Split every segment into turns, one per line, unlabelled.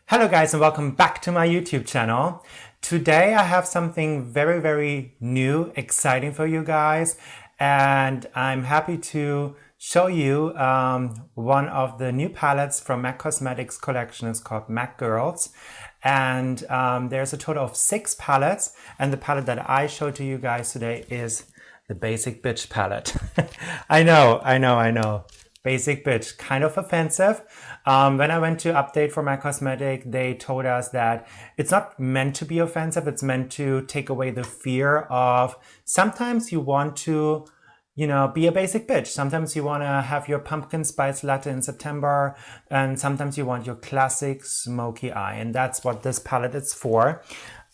Hello guys and welcome back to my YouTube channel. Today I have something very new, exciting for you guys, and I'm happy to show you one of the new palettes from MAC Cosmetics collection. It's called MAC Girls, and there's a total of 6 palettes, and the palette that I show to you guys today is the Basic Bitch palette. I know. Basic Bitch, kind of offensive. When I went to update for MAC Cosmetic, they told us that it's not meant to be offensive. It's meant to take away the fear of sometimes you want to, be a basic bitch. Sometimes you want to have your pumpkin spice latte in September, and sometimes you want your classic smoky eye. And that's what this palette is for.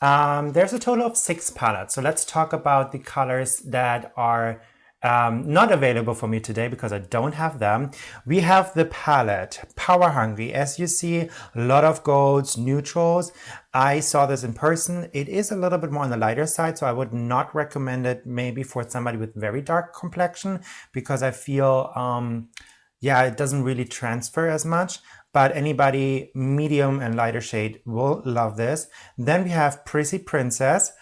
There's a total of 6 palettes. So let's talk about the colors that are not available for me today because I don't have them. We have the palette Power Hungry. As you see, a lot of golds, neutrals. I saw this in person. It is a little bit more on the lighter side, so I would not recommend it maybe for somebody with very dark complexion because I feel, it doesn't really transfer as much. But anybody medium and lighter shade will love this. Then we have Prissy Princess.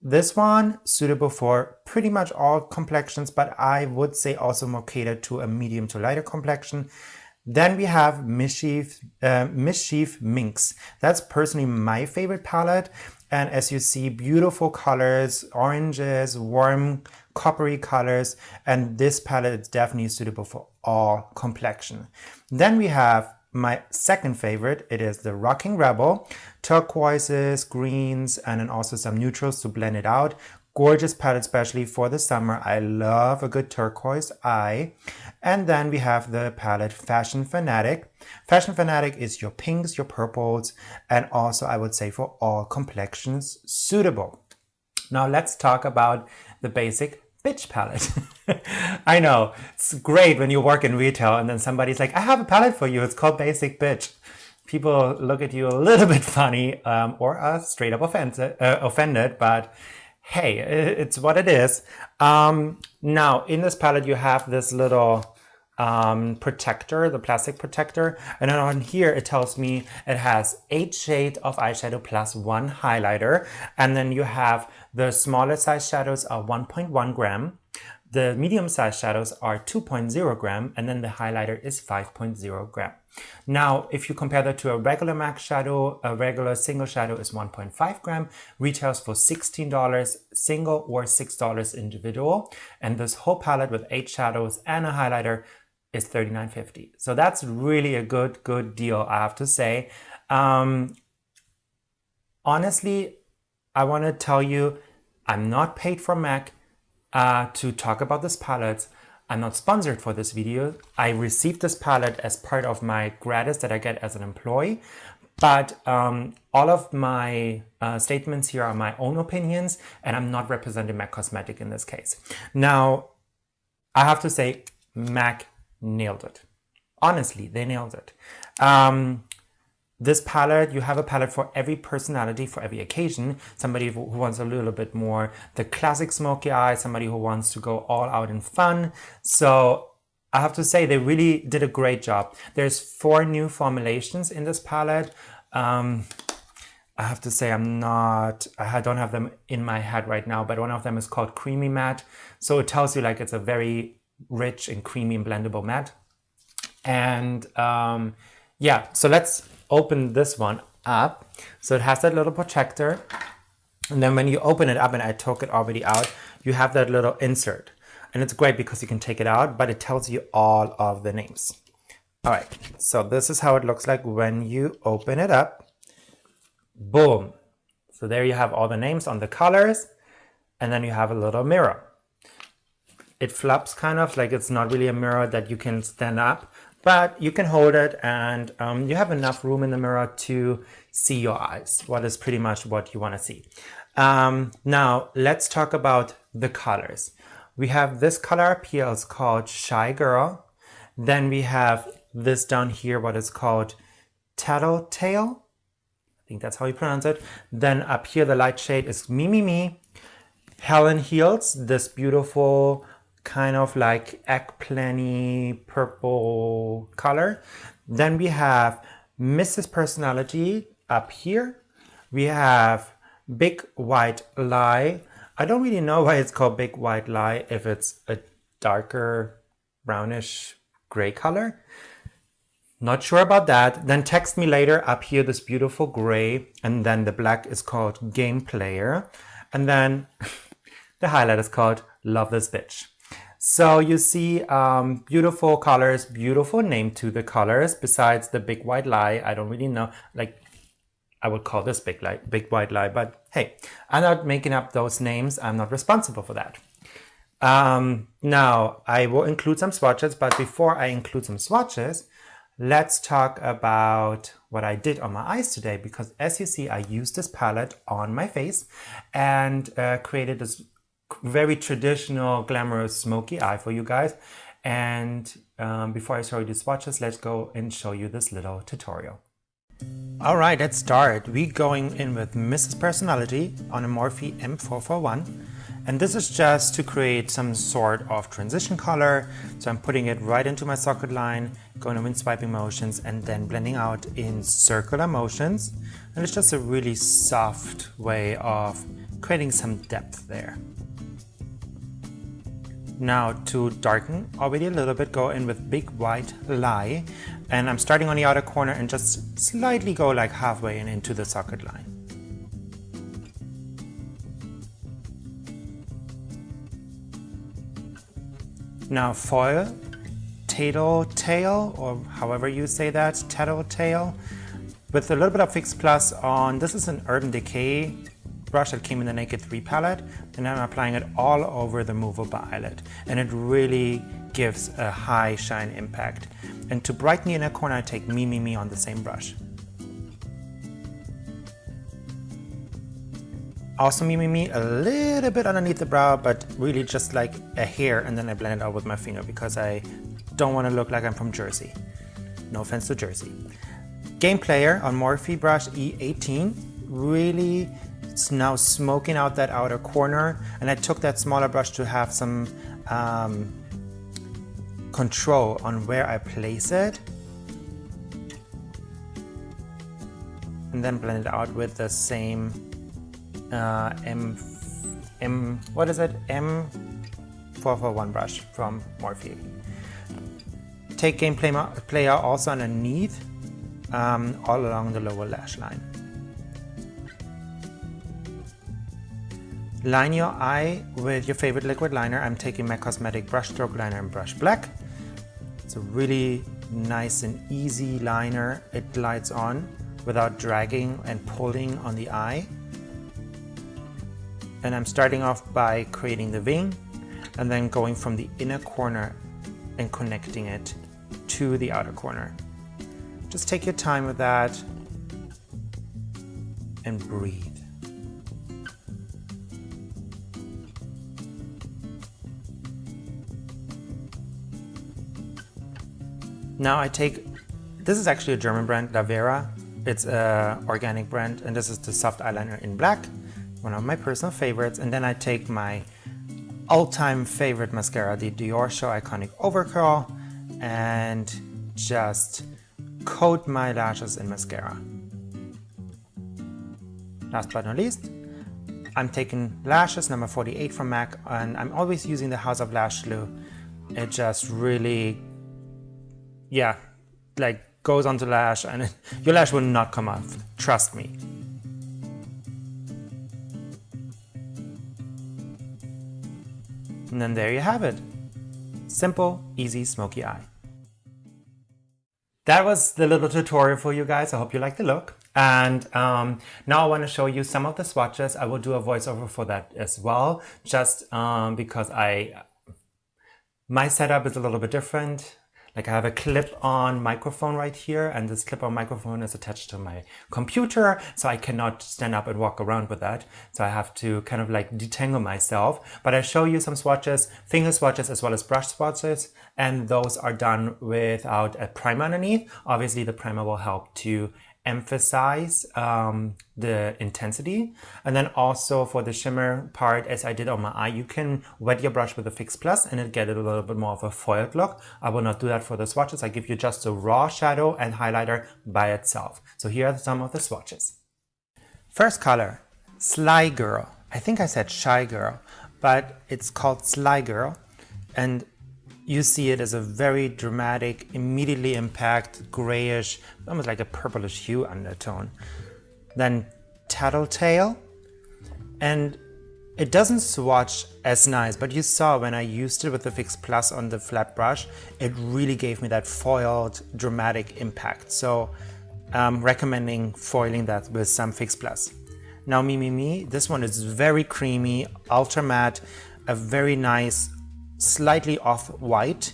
This one suitable for pretty much all complexions, but I would say also more catered to a medium to lighter complexion. Then we have Mischief Minx. That's personally my favorite palette. And as you see, beautiful colors, oranges, warm coppery colors. And this palette is definitely suitable for all complexion. Then we have my second favorite. It is the Rocking Rebel. Turquoises, greens, and then also some neutrals to blend it out. Gorgeous palette, especially for the summer. I love a good turquoise eye. And then we have the palette Fashion Fanatic. Fashion Fanatic is your pinks, your purples, and also I would say for all complexions suitable. Now let's talk about the Basic Bitch palette. I know, it's great when you work in retail and then somebody's like, I have a palette for you, it's called Basic Bitch. People look at you a little bit funny or are straight up offended, but hey, it's what it is. Now, in this palette, you have this little protector, the plastic protector, and then on here it tells me it has 8 shades of eyeshadow plus 1 highlighter, and then you have the smaller size shadows are 1.1 gram, the medium size shadows are 2.0 gram, and then the highlighter is 5.0 gram. Now, if you compare that to a regular MAC shadow, a regular single shadow is 1.5 gram, retails for $16 single or $6 individual, and this whole palette with 8 shadows and a highlighter is $39.50. So that's really a good deal, I have to say. Honestly, I want to tell you, I'm not paid from MAC to talk about this palette. I'm not sponsored for this video. I received this palette as part of my gratis that I get as an employee. But all of my statements here are my own opinions, and I'm not representing MAC Cosmetic in this case. Now, I have to say, MAC nailed it. Honestly, they nailed it. This palette, you have a palette for every personality, for every occasion. Somebody who wants a little bit more the classic smoky eye, somebody who wants to go all out in fun. So I have to say they really did a great job. There's 4 new formulations in this palette. I have to say I don't have them in my head right now, but one of them is called Creamy Matte. So it tells you like it's a very rich and creamy and blendable matte. And so let's open this one up. So it has that little protector, and then when you open it up, and I took it already out, you have that little insert, and it's great because you can take it out, but it tells you all of the names. All right, so this is how it looks like when you open it up. Boom. So there you have all the names on the colors, and then you have a little mirror. It flops kind of like it's not really a mirror that you can stand up, but you can hold it, and you have enough room in the mirror to see your eyes, what is pretty much what you want to see. Now, let's talk about the colors. We have this color up here, it's called Shy Girl. Then we have this down here, what is called Tattle-Tale. I think that's how you pronounce it. Then up here, the light shade is Me Me Me. Helen Heels, this beautiful kind of like eggplant-y purple color. Then we have Mrs. Personality, up here, we have Big White Lie. I don't really know why it's called Big White Lie if it's a darker brownish gray color. Not sure about that. Then text me later. Up here, this beautiful gray, and then the black is called Game Player, and then the highlight is called Love This Bitch. So you see beautiful colors, beautiful name to the colors. Besides the Big White Lie, I don't really know, like I would call this Big White Lie, but hey, I'm not making up those names. I'm not responsible for that. Now I will include some swatches, but before I include some swatches, let's talk about what I did on my eyes today, because as you see, I used this palette on my face and created this very traditional, glamorous, smoky eye for you guys. And before I show you the swatches, let's go and show you this little tutorial. All right, let's start. We're going in with Mrs. Personality on a Morphe M441. And this is just to create some sort of transition color. So I'm putting it right into my socket line, going in swiping motions, and then blending out in circular motions. And it's just a really soft way of creating some depth there. Now to darken already a little bit, go in with Big White Lie. And I'm starting on the outer corner and just slightly go like halfway and into the socket line. Now foil, Tattle-Tale, or however you say that, Tattle-Tale, with a little bit of Fix Plus on. This is an Urban Decay brush that came in the Naked 3 palette, and I'm applying it all over the movable eyelid, and it really gives a high shine impact. And to brighten the inner corner, I take Me Me Me on the same brush. Also Me Me Me a little bit underneath the brow, but really just like a hair, and then I blend it out with my finger because I don't want to look like I'm from Jersey. No offense to Jersey. Game Player on Morphe brush E18, really it's now smoking out that outer corner, and I took that smaller brush to have some control on where I place it, and then blend it out with the same M441 brush from Morphe. Take Game Player also underneath, all along the lower lash line. Line your eye with your favorite liquid liner. I'm taking my Cosmetic Brushstroke liner in BrushBlack. It's a really nice and easy liner. It glides on without dragging and pulling on the eye. And I'm starting off by creating the wing and then going from the inner corner and connecting it to the outer corner. Just take your time with that and breathe. Now I take, this is actually a German brand, Lavera. It's an organic brand, and this is the soft eyeliner in black, one of my personal favorites. And then I take my all-time favorite mascara, the Diorshow Iconic Overcurl, and just coat my lashes in mascara. Last but not least, I'm taking lashes number 48 from MAC, and I'm always using the House of Lash glue. It just really, yeah, like goes onto lash, and your lash will not come off, trust me. And then there you have it. Simple, easy, smoky eye. That was the little tutorial for you guys. I hope you like the look. And now I want to show you some of the swatches. I will do a voiceover for that as well, just because my setup is a little bit different. Like I have a clip-on microphone right here, and this clip-on microphone is attached to my computer, so I cannot stand up and walk around with that. So I have to kind of like detangle myself. But I show you some swatches, finger swatches as well as brush swatches, and those are done without a primer underneath. Obviously the primer will help to emphasize the intensity. And then also for the shimmer part, as I did on my eye, you can wet your brush with a Fix Plus and it get a little bit more of a foiled look. I will not do that for the swatches. I give you just a raw shadow and highlighter by itself. So here are some of the swatches. First color, Sly Girl. I think I said Shy Girl, but it's called Sly Girl. And you see it as a very dramatic, immediately impact, grayish, almost like a purplish hue undertone. Then Tattle-Tale, and it doesn't swatch as nice, but you saw when I used it with the Fix Plus on the flat brush, it really gave me that foiled, dramatic impact. So I'm recommending foiling that with some Fix Plus. Now Me, this one is very creamy, ultra matte, a very nice, slightly off-white.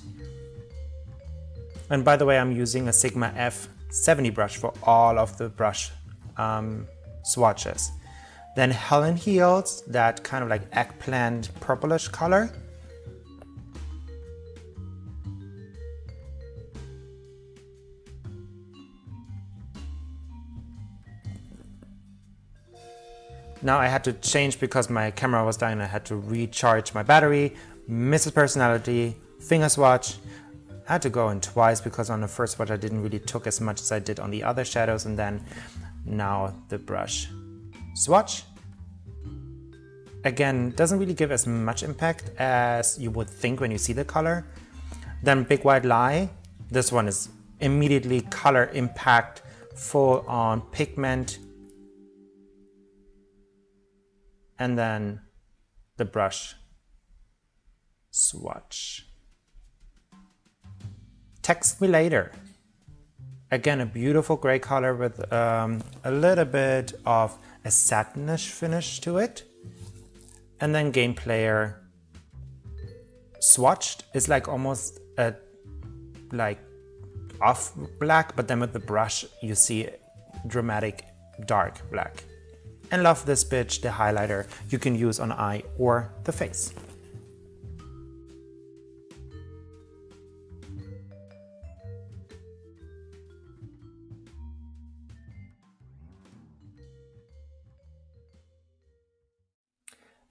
And by the way, I'm using a Sigma F70 brush for all of the brush swatches. Then Helen Heels, that kind of like eggplant purplish color. Now I had to change because my camera was dying. I had to recharge my battery. Mrs. Personality, finger swatch. I had to go in twice because on the first swatch I didn't really took as much as I did on the other shadows, and then now the brush swatch. Again, doesn't really give as much impact as you would think when you see the color. Then Big White Lie. This one is immediately color impact, full on pigment. And then the brush swatch. Text Me Later. Again, a beautiful gray color with a little bit of a satinish finish to it. And then Game Player swatched is like almost a like off black, but then with the brush you see dramatic dark black. And Love This Bitch, the highlighter you can use on eye or the face.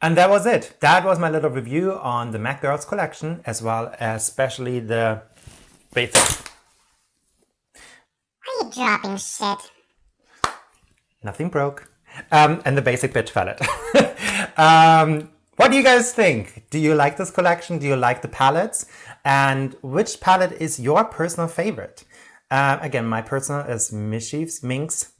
And that was it. That was my little review on the MAC Girls collection, as well as especially the basic.
Why are you dropping shit?
Nothing broke. And the basic bitch palette. What do you guys think? Do you like this collection? Do you like the palettes? And which palette is your personal favorite? Again, my personal is Mischief Minx.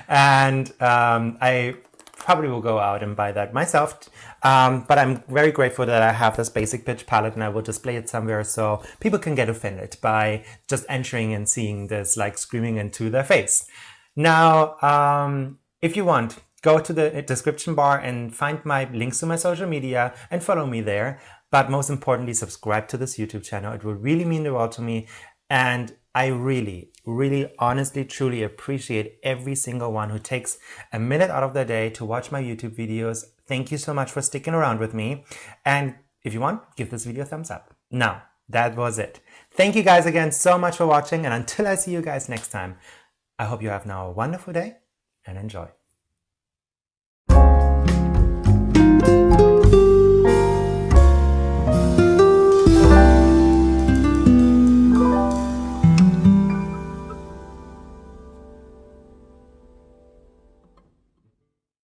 And I probably will go out and buy that myself. But I'm very grateful that I have this basic bitch palette, and I will display it somewhere so people can get offended by just entering and seeing this like screaming into their face. Now, if you want, go to the description bar and find my links to my social media and follow me there. But most importantly, subscribe to this YouTube channel. It will really mean the world to me. And I really, honestly, truly appreciate every single one who takes a minute out of their day to watch my YouTube videos. Thank you so much for sticking around with me. And if you want, give this video a thumbs up. Now, that was it. Thank you guys again so much for watching. And until I see you guys next time, I hope you have now a wonderful day and enjoy.